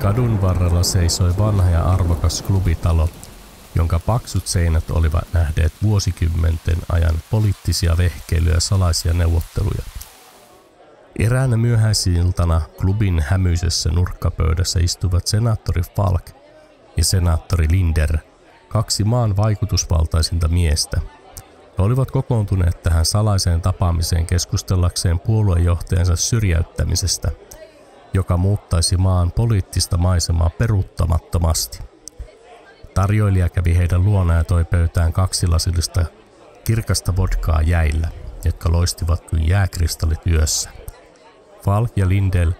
Kadun varrella seisoi vanha ja arvokas klubitalo, jonka paksut seinät olivat nähneet vuosikymmenten ajan poliittisia vehkeilyjä ja salaisia neuvotteluja. Eräänä myöhäisiltana klubin hämyisessä nurkkapöydässä istuivat senaattori Falk ja senaattori Linder, kaksi maan vaikutusvaltaisinta miestä. He olivat kokoontuneet tähän salaiseen tapaamiseen keskustellakseen puoluejohtajansa syrjäyttämisestä, joka muuttaisi maan poliittista maisemaa peruuttamattomasti. Tarjoilija kävi heidän luonaan ja toi pöytään 2 lasillista kirkasta vodkaa jäillä, jotka loistivat kuin jääkristallit yössä. Falk ja Lindell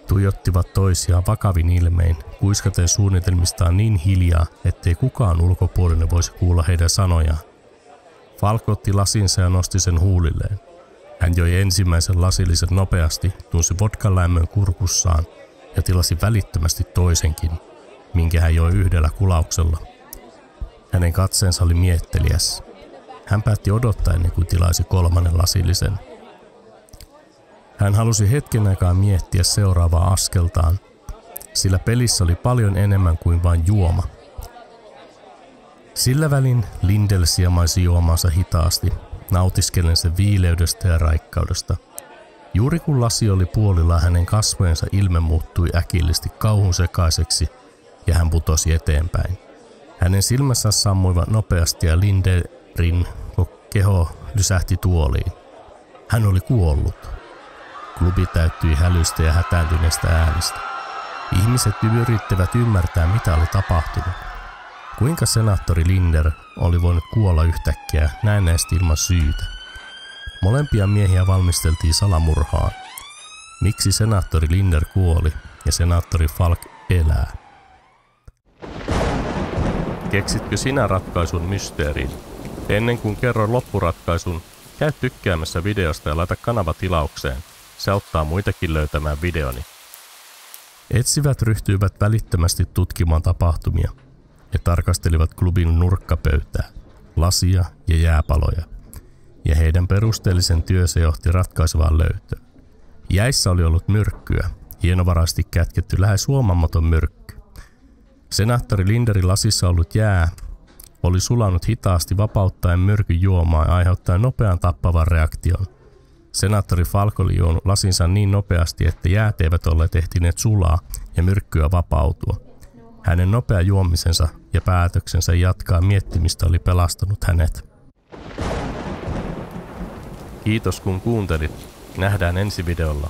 tuijottivat toisiaan vakavin ilmein, kuiskaten suunnitelmistaan niin hiljaa, ettei kukaan ulkopuolinen voisi kuulla heidän sanojaan. Falk otti lasinsa ja nosti sen huulilleen. Hän joi ensimmäisen lasillisen nopeasti, tunsi vodkan lämmön kurkussaan ja tilasi välittömästi toisenkin, minkä hän joi yhdellä kulauksella. Hänen katseensa oli mietteliäs. Hän päätti odottaa ennen kuin tilaisi 3. lasillisen. Hän halusi hetken aikaa miettiä seuraavaa askeltaan, sillä pelissä oli paljon enemmän kuin vain juoma. Sillä välin Lindell siemaisi juomansa hitaasti, nautiskellen sen viileydestä ja raikkaudesta. Juuri kun lasi oli puolilla, hänen kasvojensa ilme muuttui äkillisesti kauhun sekaiseksi ja hän putosi eteenpäin. Hänen silmänsä sammuivat nopeasti ja Linderin keho lysähti tuoliin. Hän oli kuollut. Klubi täyttyi hälystä ja hätääntyneestä äänistä. Ihmiset yrittivät ymmärtää, mitä oli tapahtunut. Kuinka senaattori Linder oli voinut kuolla yhtäkkiä näennäisesti ilman syytä? Molempia miehiä valmisteltiin salamurhaan. Miksi senaattori Linder kuoli ja senaattori Falk elää? Keksitkö sinä ratkaisun mysteeriin? Ennen kuin kerron loppuratkaisun, käy tykkäämässä videosta ja laita kanava tilaukseen. Se auttaa muitakin löytämään videoni. Etsivät ryhtyivät välittömästi tutkimaan tapahtumia. He tarkastelivat klubin nurkkapöytää, lasia ja jääpaloja, ja heidän perusteellisen työnsä johti ratkaisevaan löytöön. Jäissä oli ollut myrkkyä, hienovaraisesti kätketty lähes huomaamaton myrkky. Senaattori Linderin lasissa ollut jää oli sulanut hitaasti vapauttaen myrkyn juomaa ja aiheuttaen nopean tappavan reaktion. Senaattori Falk oli juonut lasinsa niin nopeasti, että jäät eivät olleet ehtineet sulaa ja myrkkyä vapautua. Hänen nopea juomisensa ja päätöksensä jatkaa miettimistä oli pelastanut hänet. Kiitos kun kuuntelit. Nähdään ensi videolla.